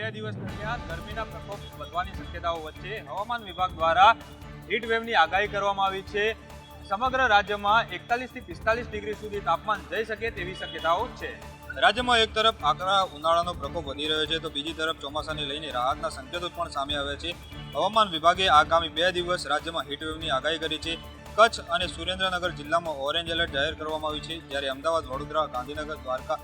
2 દિવસ દરમિયાન ગરમીના પ્રકોપ વધવાની શક્યતાઓ વચ્ચે હવામાન વિભાગ દ્વારા હીટ વેવની આગાહી કરવામાં આવી છે। સમગ્ર રાજ્યમાં 41 થી 45 ડિગ્રી સુધી તાપમાન જઈ શકે તેવી શક્યતાઓ છે। રાજ્યમાં એક તરફ આકરા ઉનાળાનો પ્રકોપ વધી રહ્યો છે તો બીજી તરફ ચોમાસાને લઈને રાહતના સંકેતો પણ સામે આવ્યા છે। હવામાન વિભાગે આગામી 2 દિવસ રાજ્યમાં હીટ વેવની આગાહી કરી છે। કચ્છ અને સુરેન્દ્રનગર જિલ્લામાં ઓરેન્જ એલર્ટ જાહેર કરવામાં આવ્યું છે, જ્યારે અમદાવાદ, વડોદરા, ગાંધીનગર, દ્વારકા,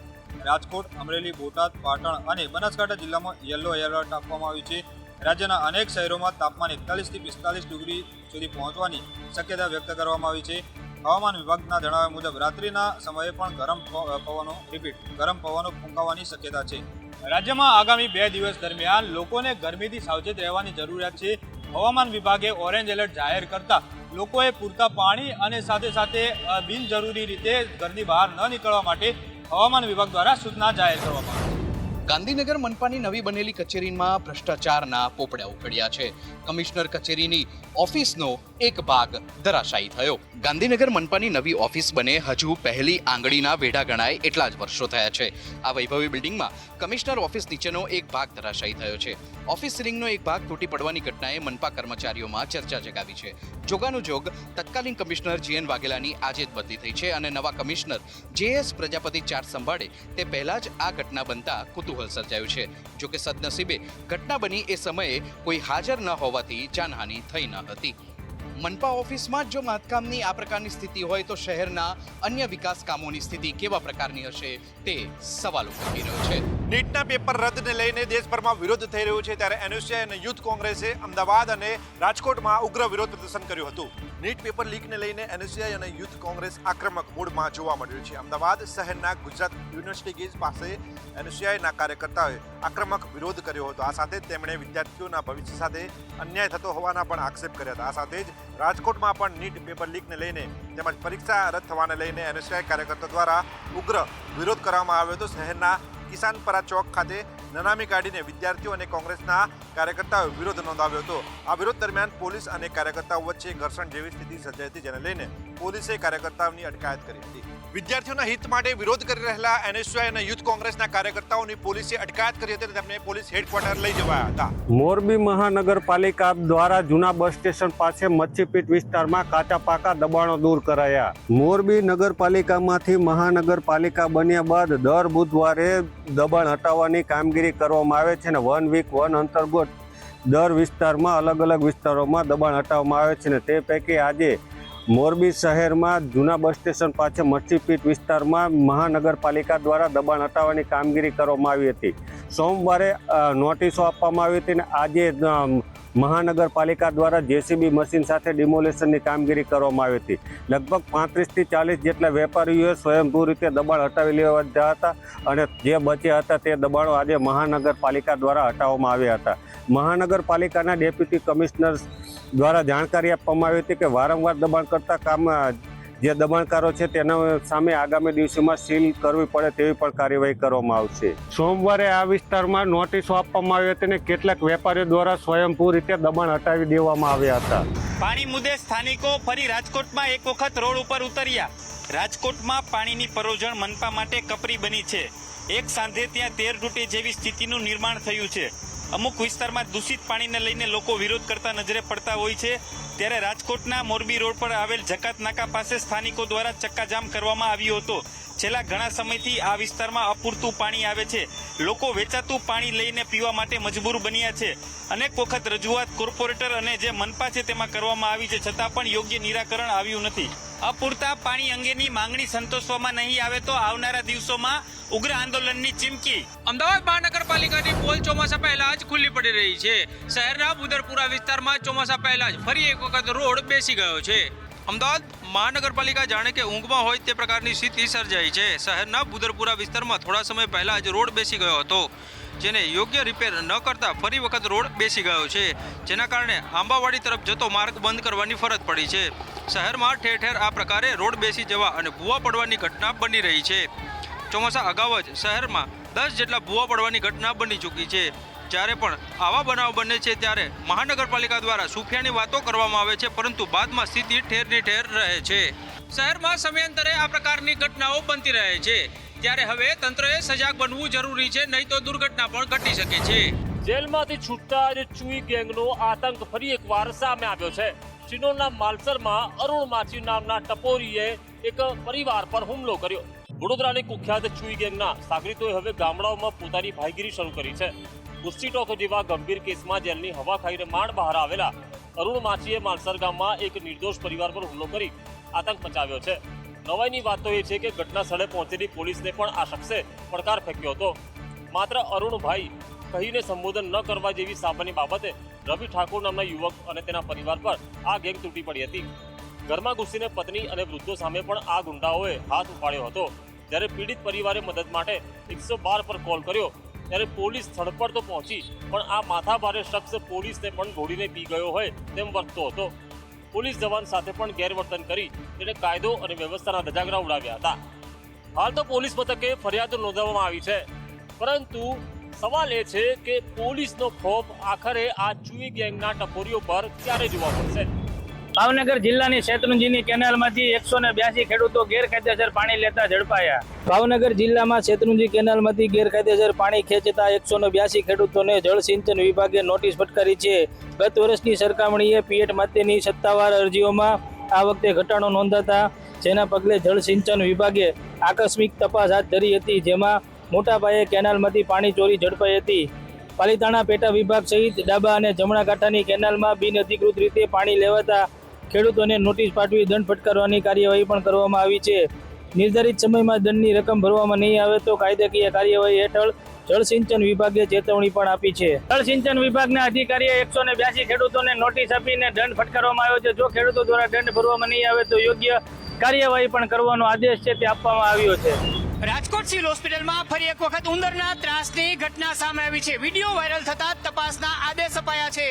રાજકોટ, અમરેલી, બોટાદ, પાટણ અને બનાસકાંઠા જિલ્લામાં યલો એલર્ટ આપવામાં આવ્યું છે। રાજ્યના અનેક શહેરોમાં તાપમાન 41 થી 45 ડિગ્રી સુધી પહોંચવાની શક્યતા વ્યક્ત કરવામાં આવી છે। હવામાન વિભાગના જણાવ્યા મુજબ રાત્રિના સમયે પણ ગરમ પવનો ફૂંકાવાની શક્યતા છે। રાજ્યમાં આગામી 2 દિવસ દરમિયાન લોકોને ગરમીથી સાવચેત રહેવાની જરૂરિયાત છે। હવામાન વિભાગે ઓરેન્જ એલર્ટ જાહેર કરતા લોકોએ પૂરતા પાણી અને સાથે બિનજરૂરી રીતે ઘરની બહાર ન નીકળવા માટે હવામાન વિભાગ દ્વારા સૂચના જાહેર કરવામાં આવી છે। ગાંધીનગર મનપાની નવી બનેલી કચેરીમાં ભ્રષ્ટાચારના પોપડા ઉખડ્યા છે। કમિશનર કચેરીની ઓફિસનો એક ભાગ ધરાશાયી થયો। ગાંધીનગર મનપાની નવી ઓફિસ બને હજુ પહેલી આંગળીના વેઢા ગણાય એટલા જ વર્ષો થયા છે। આ વૈભવી બિલ્ડિંગમાં કમિશનર ઓફિસ નીચેનો એક ભાગ ધરાશાયી થયો છે। ઓફિસ સીલિંગનો એક ભાગ તૂટી પડવાની ઘટનાએ મનપા કર્મચારીઓમાં ચર્ચા જગાવી છે। જોગાનુજોગ તત્કાલીન કમિશનર જીએન વાઘેલાની આજે જ બદલી થઈ છે અને નવા કમિશનર જેએસ પ્રજાપતિ ચાર્જ સંભાળે તે પહેલા જ આ ઘટના બનતા કુતૂહલ સર્જાયું છે। જોકે સદનસીબે ઘટના બની એ સમયે કોઈ હાજર ન હોવાથી જાનહાનિ થઈ ન હતી। મનપા ઓફિસમાં જો બાંધકામની આ પ્રકારની સ્થિતિ હોય તો શહેરના અન્ય વિકાસ કામોની સ્થિતિ કેવા પ્રકારની હશે તે સવાલ ઉઠી રહ્યો છે। નીટના પેપર રદને લઈને દેશભરમાં વિરોધ થઈ રહ્યો છે, ત્યારે એનએસયુઆઈ અને યુથ કોંગ્રેસે અમદાવાદ અને રાજકોટમાં ઉગ્ર વિરોધ પ્રદર્શન કર્યું હતું। નીટ પેપર લીકને લઈને એનએસયુઆઈ અને યુથ કોંગ્રેસ આક્રમક મૂડમાં જોવા મળ્યું છે। અમદાવાદ શહેરના ગુજરાત યુનિવર્સિટી ગેટ પાસે એનએસયુઆઈના કાર્યકર્તાઓએ આક્રમક વિરોધ કર્યો હતો। આ સાથે તેમણે વિદ્યાર્થીઓના ભવિષ્ય સાથે અન્યાય થતો હોવાના પણ આક્ષેપ કર્યા હતા। આ સાથે જ રાજકોટમાં પણ નીટ પેપર લીકને લઈને તેમજ પરીક્ષા રદ થવાને લઈને એનએસયુઆઈ કાર્યકર્તાઓ દ્વારા ઉગ્ર વિરોધ કરવામાં આવ્યો હતો। શહેરના કિસાનપરા ચોક ખાતે નનામી કાઢીને વિદ્યાર્થીઓ અને કોંગ્રેસના કાર્યકર્તાઓએ વિરોધ નોંધાવ્યો હતો। આ વિરોધ દરમિયાન પોલીસ અને કાર્યકર્તાઓ વચ્ચે ઘર્ષણ જેવી સ્થિતિ સર્જાઈ હતી, જેને લઈને પોલીસે કાર્યકર્તાઓની અટકાયત કરી હતી। વિદ્યાર્થીઓના હિત માટે વિરોધ કરી રહેલા એનએસયુઆઈ અને યુથ કોંગ્રેસના કાર્યકર્તાઓની પોલીસે અટકાયત કરી હતી અને તેમને પોલીસ હેડક્વાર્ટર લઈ જવાયા હતા। મોરબી મહાનગરપાલિકા દ્વારા જૂના બસ સ્ટેશન પાસે મચ્છીપીટ વિસ્તારમાં કાચા પાકા દબાણો દૂર કરાયા। મોરબી નગરપાલિકામાંથી મહાનગરપાલિકા બન્યા બાદ દર બુધવારે દબાણ હટાવવાની કામગીરી કરવામાં આવે છે અને 1 વીક 1 અંતર્ગત દર વિસ્તારમાં અલગ વિસ્તારોમાં દબાણ હટાવવામાં આવે છે અને તે પૈકી આજે મોરબી શહેરમાં જૂના બસ સ્ટેશન પાસે મચ્છીપીટ વિસ્તારમાં મહાનગરપાલિકા દ્વારા દબાણ હટાવવાની કામગીરી કરવામાં આવી હતી। સોમવારે નોટિસો આપવામાં આવી હતી અને આજે મહાનગરપાલિકા દ્વારા જેસીબી મશીન સાથે ડિમોલેશનની કામગીરી કરવામાં આવી હતી। લગભગ 35 થી 40 જેટલા વેપારીઓએ સ્વયંભૂ રીતે દબાણ હટાવી લેવા હતા અને જે બચ્યા હતા તે દબાણો આજે મહાનગરપાલિકા દ્વારા હટાવવામાં આવ્યા હતા। મહાનગરપાલિકાના ડેપ્યુટી કમિશનર દ્વારા જાણકારી આપવામાં આવી હતી કે વારંવાર દબાણ કરતા જે દબાણકારો છે તેના સામે આગામી દિવસોમાં સીલ કરવી પડે તેવી પણ કાર્યવાહી કરવામાં આવશે। સોમવારે આ વિસ્તારમાં નોટિસો આપવામાં આવી હતી અને કેટલાક વેપારીઓ દ્વારા સ્વયંભૂ રીતે દબાણ હટાવી દેવામાં આવ્યા હતા। પાણી મુદ્દે સ્થાનિકો ફરી રાજકોટમાં એક વખત રોડ ઉપર ઉતર્યા। રાજકોટમાં પાણીની પરોજણ મનપા માટે કપરી બની છે। એક સાંધે ત્યાં તેર તૂટે જેવી સ્થિતિનું નિર્માણ થયું છે। અમુક વિસ્તારમાં દૂષિત પાણીને લઈને લોકો વિરોધ કરતા નજરે પડતા હોય છે, ત્યારે રાજકોટના મોરબી રોડ પર આવેલ જકાત નાકા પાસે સ્થાનિકો દ્વારા ચક્કાજામ કરવામાં આવ્યો હતો। છેલ્લા ઘણા સમયથી આ વિસ્તારમાં અપૂરતું પાણી આવે છે। લોકો વેચાતું પાણી લઈને પીવા માટે મજબૂર બન્યા છે। અનેક વખત રજૂઆત કોર્પોરેટર અને જે મનપા છે તેમાં કરવામાં આવી છે, છતાં પણ યોગ્ય નિરાકરણ આવ્યું નથી। અપૂરતા પાણી અંગેની માંગણી સંતોષવામાં નહીં આવે તો આવનારા દિવસોમાં ઉગ્ર આંદોલનની ચીમકી। અમદાવાદ મહાનગરપાલિકાની પોલ ચોમાસા પહેલા જ ખુલ્લી પડી રહી છે। શહેરના બુદરપુરા વિસ્તારમાં ચોમાસા પહેલા જ ફરી એક વખત રોડ બેસી ગયો છે। અમદાવાદ મહાનગરપાલિકા જાણે કે ઊંઘમાં હોય તે પ્રકારની સ્થિતિ સર્જાઈ છે। શહેરના બુદરપુરા વિસ્તારમાં થોડા સમય પહેલા જ રોડ બેસી ગયો હતો, જેને યોગ્ય રિપેર ન કરતા ફરી વખત રોડ બેસી ગયો છે, જેના કારણે આંબાવાડી તરફ જતો માર્ગ બંધ કરવાની ફરજ પડી છે। શહેરમાં ઠેર ઠેર આ પ્રકારે રોડ બેસી જવા અને ભૂવા પડવાની ઘટના બની રહી છે। ચોમાસા અગાઉ જ શહેરમાં 10 જેટલા ભૂવા પડવાની ઘટના બની ચૂકી છે। જ્યારે પણ આવા બનાવ બને છે ત્યારે મહાનગરપાલિકા દ્વારા સુફિયાની વાતો કરવામાં આવે છે, પરંતુ બાદમાં સ્થિતિ ઠેરની ઠેર રહે છે। શહેરમાં સમયાંતરે આ પ્રકારની ઘટનાઓ બનતી રહે છે। ત્યારે હવે તંત્રએ સજાગ બનવું જરૂરી છે, નહીં તો દુર્ઘટના પણ ઘટી શકે છે. જેલમાંથી છૂટતા જ ચુઈ ગેંગનો આતંક ફરી એકવાર સામે આવ્યો છે. શિનોરના માલસરમાં અરુણ માછી નામના ટપોરીએ એક પરિવાર પર હુમલો કર્યો. વડોદરાની કુખ્યાત ચુઈ ગેંગના સાગરીતોએ હવે ગામડાઓમાં પોતાની ભાઈગીરી શરૂ કરી છે. ગુસ્સી ટોક જેવા ગંભીર કેસમાં જેલની હવા ખાઈને માંડ બહાર આવેલા અરુણ માછીએ માલસર ગામમાં એક નિર્દોષ પરિવાર પર હુમલો કરી આતંક મચાવ્યો છે. નવાઈની વાત તો એ છે કે ઘટના સ્થળે પહોંચેલી પોલીસને પણ આ શખ્સે પડકાર ફેંક્યો હતો. માત્ર અરુણભાઈ કહીને સંબોધન ન કરવા જેવી સામાન્ય બાબતે રવિ ઠાકોર નામના યુવક અને તેના પરિવાર પર આ ગેંગ તૂટી પડી હતી. ઘરમાં ઘૂસીને પત્ની અને વૃદ્ધો સામે પણ આ ગુંડાઓએ હાથ ઉપાડ્યો હતો. જ્યારે પીડિત પરિવારે મદદ માટે 112 પર કોલ કર્યો ત્યારે પોલીસ સ્થળ પર તો પહોંચી, પણ આ માથાભારે શખ્સ પોલીસને પણ ઘોડીને પી ગયો હોય તેમ વર્તતો હતો. પોલીસ જવાન સાથે પણ ગેરવર્તન કરી તેને કાયદો અને વ્યવસ્થાના ધજાગરા ઉડાવ્યા હતા. હાલ તો પોલીસ મથકે ફરિયાદ નોંધવામાં આવી છે, પરંતુ સવાલ એ છે કે પોલીસનો ખોફ આખરે આ ચુઈ ગેંગના ટપોરીઓ પર ક્યારે જોવા મળશે. ભાવનગર જિલ્લાની શેત્રુંજીની કેનાલમાંથી 182 ખેડૂતો ગેરકાયદેસર પાણી લેતા ઝડપાયા. ભાવનગર જિલ્લામાં શેત્રુંજી કેનાલમાંથી ગેરકાયદેસર પાણી ખેંચતા 182 ખેડૂતોને જળસિંચન વિભાગે નોટિસ ફટકારી છે. ગત વર્ષની સરખામણીએ પીએટ માટેની સત્તાવાર અરજીઓમાં આ વખતે ઘટાડો નોંધાતા જેના પગલે જળસિંચન વિભાગે આકસ્મિક તપાસ હાથ ધરી હતી, જેમાં મોટા પાયે કેનાલમાંથી પાણી ચોરી ઝડપાઈ હતી. પાલિતાણા પેટા વિભાગ સહિત ડાબા અને જમણા કાંઠાની કેનાલમાં બિનઅધિકૃત રીતે પાણી લેવાતા ખેડૂતોને નોટિસ પાઠવી દંડ ફટકારવાની કાર્યવાહી પણ કરવામાં આવી છે. નિર્ધારિત સમયમાં દંડની રકમ ભરવામાં નહીં આવે તો કાયદાકીય કાર્યવાહી હેઠળ જળસિંચન વિભાગે ચેતવણી પણ આપી છે. જળસિંચન વિભાગના અધિકારીએ 182 ખેડૂતોને નોટિસ આપીને દંડ ફટકારવામાં આવ્યો છે. જો ખેડૂતો દ્વારા દંડ ભરવામાં નહીં આવે તો યોગ્ય કાર્યવાહી પણ કરવાનો આદેશ છે તે આપવામાં આવ્યો છે. રાજકોટ સિવિલ હોસ્પિટલમાં ફરી એક વખત ઉંદરના ત્રાસની ઘટના સામે આવી છે. વિડીયો વાયરલ થતા તપાસના આદેશ અપાયા છે.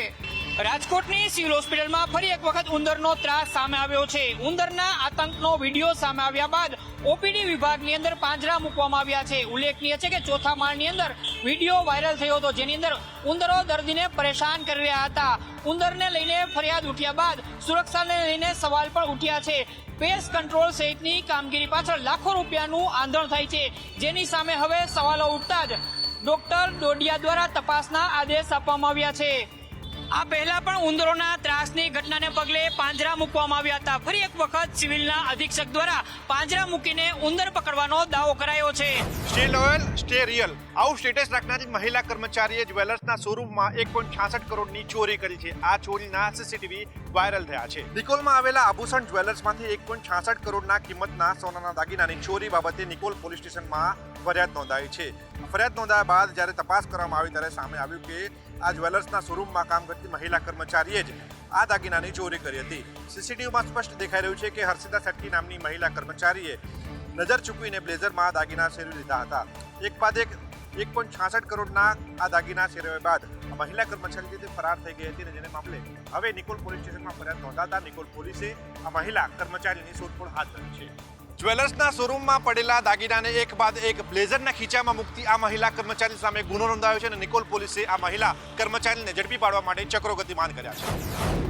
રાજકોટની સિવિલ હોસ્પિટલમાં ફરી એક વખત ઉંદરનો ત્રાસ સામે આવ્યો છે. ઉંદરના આતંકનો વિડીયો સામે આવ્યા બાદ ઓપીડી વિભાગની અંદર પાંજરા મૂકવામાં આવ્યા છે. ઉલ્લેખનીય છે કે ચોથા માળની અંદર વિડીયો વાયરલ થયો હતો, જેની અંદર ઉંદરો દર્દીને પરેશાન કરી રહ્યા હતા. ઉંદરને લઈને ફરિયાદ ઉઠ્યા બાદ સુરક્ષાને લઈને સવાલ પણ ઉઠ્યા છે. પેસ્ટ કંટ્રોલ સહિતની કામગીરી પાછળ લાખો રૂપિયાનું આંદોલન થાય છે, જેની સામે હવે સવાલો ઉઠતા જ ડોક્ટર ડોડિયા દ્વારા તપાસના આદેશ આપવામાં આવ્યા છે. આ પહેલા પણ ઉંદરોના ત્રાસની ઘટનાને પગલે પાંજરા મૂકવામાં આવ્યા હતા. ફરી એક વખત સિવિલના અધિક્ષક દ્વારા પાંજરા મૂકીને ઉંદર પકડવાનો દાવો કરાયો છે. સ્ટે લોયલ સ્ટે રિયલ આવું સ્ટેટસ રાખનારી મહિલા કર્મચારીએ જ્વેલર્સના શોરૂમમાં 1.66 કરોડની ચોરી કરી છે. આ ચોરીના સીસીટીવી વાયરલ થયા છે. નિકોલમાં આવેલા આભૂષણ જ્વેલર્સમાંથી 1.66 કરોડના કિંમતના સોનાના દાગીનાની ચોરી બાબતે નિકોલ પોલીસ સ્ટેશનમાં ફરિયાદ નોંધાઈ છે. ફરિયાદ નોંધાયા બાદ જ્યારે તપાસ કરવામાં આવી ત્યારે સામે આવ્યું કે આ જ્વેલર્સના શોરૂમમાં કામ કરતી મહિલા કર્મચારીએ જ આ દાગીનાની ચોરી કરી હતી. સીસીટીવીમાં સ્પષ્ટ દેખાઈ રહ્યું છે કે હર્ષિતા શેટ્ટી નામની મહિલા કર્મચારીએ નજર ચૂકવીને બ્લેઝરમાં દાગીના શેરવી લીધા હતા. એક બાદ એક 1.66 કરોડના આ દાગીના શેરવ્યા બાદ આ મહિલા કર્મચારી જે ફરાર થઈ ગઈ હતી અને જેને મામલે હવે નિકોલ પોલીસ સ્ટેશનમાં ફરિયાદ નોંધાતા નિકોલ પોલીસે આ મહિલા કર્મચારીની શોધખોળ હાથ ધરી છે. જ્વેલર્સના શોરૂમમાં પડેલા દાગીનાને એક બાદ એક બ્લેઝરના ખીચામાં મૂકતી આ મહિલા કર્મચારી સામે ગુનો નોંધાયો છે અને નિકોલ પોલીસે આ મહિલા કર્મચારીને ઝડપી પાડવા માટે ચક્રો ગતિમાન કર્યા છે.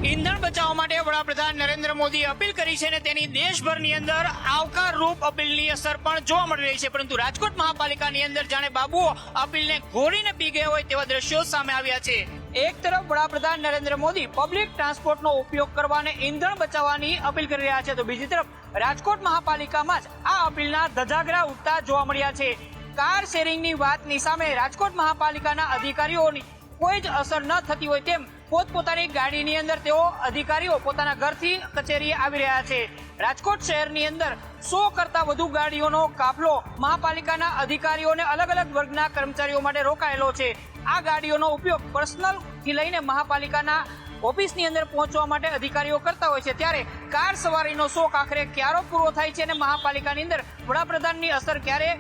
ઈંધણ બચાવવા માટે વડાપ્રધાન નરેન્દ્ર મોદીએ અપીલ કરી છે અને તેની દેશભરની અંદર આવકારરૂપ અપીલની અસર પણ જોવા મળી રહી છે. પરંતુ રાજકોટ મહાપાલિકાની અંદર જાણે બાબુઓ અપીલને ઘોરીને પી ગયા હોય તેવા દ્રશ્યો સામે આવ્યા છે. એક તરફ વડાપ્રધાન નરેન્દ્ર મોદી પબ્લિક ટ્રાન્સપોર્ટનો ઉપયોગ કરવા અને ઈંધણ બચાવવાની અપીલ કરી રહ્યા છે, તો બીજી તરફ રાજકોટ મહાપાલિકામાં જ આ અપીલના ધજાગરા ઉઠતા જોવા મળ્યા છે. કાર શેરિંગની વાતની સામે રાજકોટ મહાપાલિકાના અધિકારીઓની કોઈ જ અસર ન થતી હોય તેમ પોતપોતાની ગાડીની અંદર તેઓ અધિકારીઓ પોતાના ઘરથી કચેરીએ આવી રહ્યા છે. રાજકોટ શહેરની અંદર 100 કરતા વધુ ગાડીઓનો કાફલો મહાપાલિકાના અધિકારીઓને અલગ અલગ વર્ગના કર્મચારીઓ માટે રોકાયેલો છે. આ ગાડીઓનો ઉપયોગ પર્સનલ થી લઈને મહાપાલિકાના ઓફિસની અંદર પહોંચવા માટે અધિકારીઓ કરતા હોય છે. ત્યારે કાર સવારીનો શોખ આખરે ક્યારે પૂરો થાય છે અને મહાપાલિકાની અંદર વડાપ્રધાનની અસર ક્યારે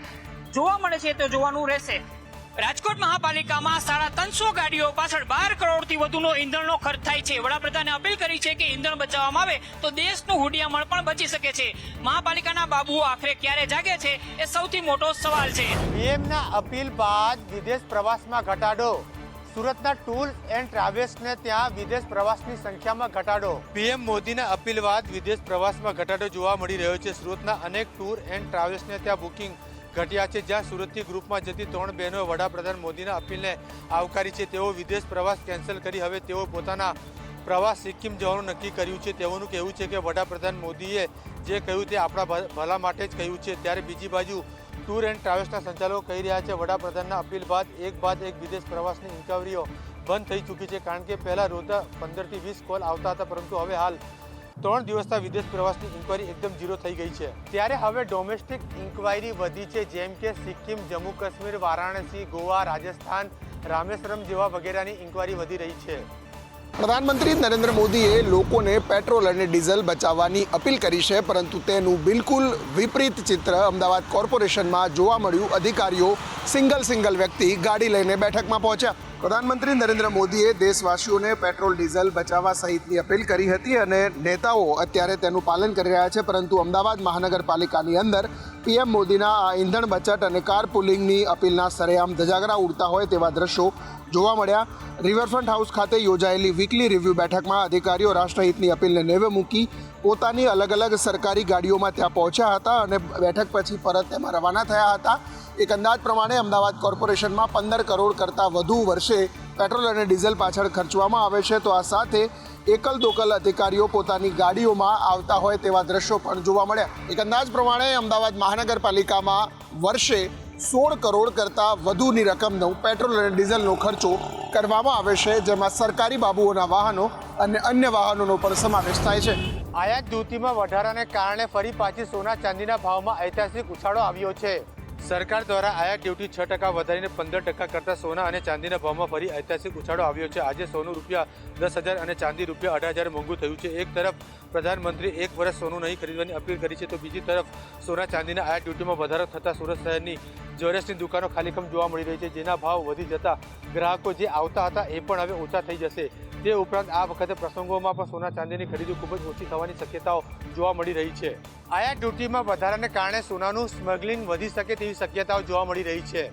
જોવા મળે છે તે જોવાનું રહેશે. રાજકોટ મહાપાલિકામાં 350 ગાડીઓ પાછળ 12 કરોડથી વધુનો ઈંધણનો ખર્ચ થાય છે. વડાપ્રધાને અપીલ કરી છે કે ઈંધણ બચાવવામાં આવે તો દેશનું હુડિયામણ પણ બચી શકે છે. મહાપાલિકાના બાબુઓ આખરે ક્યારે જાગે છે એ સૌથી મોટો સવાલ છે. પીએમના અપીલ બાદ વિદેશ પ્રવાસમાં ઘટાડો. સુરતના ટૂર એન્ડ ટ્રાવેલ્સને ત્યાં વિદેશ પ્રવાસની સંખ્યામાં ઘટાડો. પીએમ મોદીના અપીલ બાદ વિદેશ પ્રવાસમાં ઘટાડો જોવા મળી રહ્યો છે. સુરતના અનેક ટૂર એન્ડ ટ્રાવેલ્સને ત્યાં બુકિંગ ઘટ્યા છે. જ્યાં સુરતથી ગ્રુપમાં જતી 3 બહેનોએ વડાપ્રધાન મોદીના અપીલને આવકારી છે. તેઓ વિદેશ પ્રવાસ કેન્સલ કરી હવે તેઓ પોતાના પ્રવાસ સિક્કિમ જવાનું નક્કી કર્યું છે. તેઓનું કહેવું છે કે વડાપ્રધાન મોદીએ જે કહ્યું તે આપણા ભલા માટે જ કહ્યું છે. ત્યારે બીજી બાજુ ટૂર એન્ડ ટ્રાવેલ્સના સંચાલકો કહી રહ્યા છે વડાપ્રધાનના અપીલ બાદ એક વિદેશ પ્રવાસની ઇન્કવાયરીઓ બંધ થઈ ચૂકી છે. કારણ કે પહેલાં રોજ 15 થી 20 કોલ આવતા હતા, પરંતુ હવે હાલ 3 દિવસના વિદેશ પ્રવાસની ઇન્કવાયરી એકદમ ઝીરો થઈ ગઈ છે. ત્યારે હવે ડોમેસ્ટિક ઇન્કવાયરી વધી છે, જેમ કે સિક્કિમ, જમ્મુ કાશ્મીર, વારાણસી, ગોવા, રાજસ્થાન, રામેશ્વરમ જેવા વગેરેની ઇન્કવાયરી વધી રહી છે. પ્રધાનમંત્રી નરેન્દ્ર મોદીએ લોકોને પેટ્રોલ અને ડીઝલ બચાવવાની અપીલ કરી છે, પરંતુ તેનું બિલકુલ વિપરીત ચિત્ર અમદાવાદ કોર્પોરેશનમાં જોવા મળ્યું. અધિકારીઓ સિંગલ વ્યક્તિ ગાડી લઈને બેઠકમાં પહોંચ્યા. પ્રધાનમંત્રી નરેન્દ્ર મોદીએ દેશવાસીઓને પેટ્રોલ ડીઝલ બચાવવા સહિતની અપીલ કરી હતી અને નેતાઓ અત્યારે તેનું પાલન કરી રહ્યા છે. પરંતુ અમદાવાદ મહાનગરપાલિકાની અંદર પીએમ મોદીના આ ઈંધણ બચત અને કાર પુલિંગની અપીલના સરેઆમ ધજાગરા ઉડતા હોય તેવા દ્રશ્યો જોવા મળ્યા. રિવરફ્રન્ટ હાઉસ ખાતે યોજાયેલી વીકલી રિવ્યૂ બેઠકમાં અધિકારીઓ રાષ્ટ્રહિતની અપીલને નેવે મૂકી પોતાની અલગ સરકારી ગાડીઓમાં ત્યાં પહોંચ્યા હતા અને બેઠક પછી પરત તેમાં રવાના થયા હતા. એક અંદાજ પ્રમાણે અમદાવાદ કોર્પોરેશનમાં 15 કરોડ કરતાં વધુ વર્ષે પેટ્રોલ અને ડીઝલ પાછળ ખર્ચવામાં આવે છે. તો આ સાથે એકલ દોકલ અધિકારીઓ પોતાની ગાડીઓમાં આવતા હોય તેવા દ્રશ્યો પણ જોવા મળ્યા. એક અંદાજ પ્રમાણે અમદાવાદ મહાનગરપાલિકામાં વર્ષે 16 કરોડ કરતાં વધુની રકમનો પેટ્રોલ અને ડીઝલનો ખર્ચો કરવામાં આવે છે, જેમાં સરકારી બાબુઓના વાહનો અને અન્ય વાહનોનો પણ સમાવેશ થાય છે. આયાત ડ્યુટીમાં વધારાને કારણે ફરી પાછી સોના ચાંદીના ભાવમાં ઐતિહાસિક ઉછાળો આવ્યો છે. સરકાર દ્વારા આયાત ડ્યુટી 6% વધારીને 15% કરતાં સોના અને ચાંદીના ભાવમાં ફરી ઐતિહાસિક ઉછાળો આવ્યો છે. આજે સોનું ₹10,000 અને ચાંદી ₹18,000 મોંઘું થયું છે. એક તરફ પ્રધાનમંત્રી 1 વર્ષ સોનું નહીં ખરીદવાની અપીલ કરી છે, તો બીજી તરફ સોના ચાંદીના આયાત ડ્યુટીમાં વધારો થતાં સુરત શહેરની જ્વેલર્સની દુકાનો ખાલીખમ જોવા મળી રહી છે. જેના ભાવ વધી જતા ગ્રાહકો જે આવતા હતા એ પણ હવે ઓછા થઈ જશે. તે ઉપરાંત આ વખતે પ્રસંગોમાં પણ સોના ચાંદીની ખરીદી ખૂબ જ ઓછી થવાની શક્યતાઓ જોવા મળી રહી છે. આયાત ડ્યુટીમાં વધારાને કારણે સોનાનું સ્મગલિંગ વધી શકે તેવી શક્યતાઓ જોવા મળી રહી છે.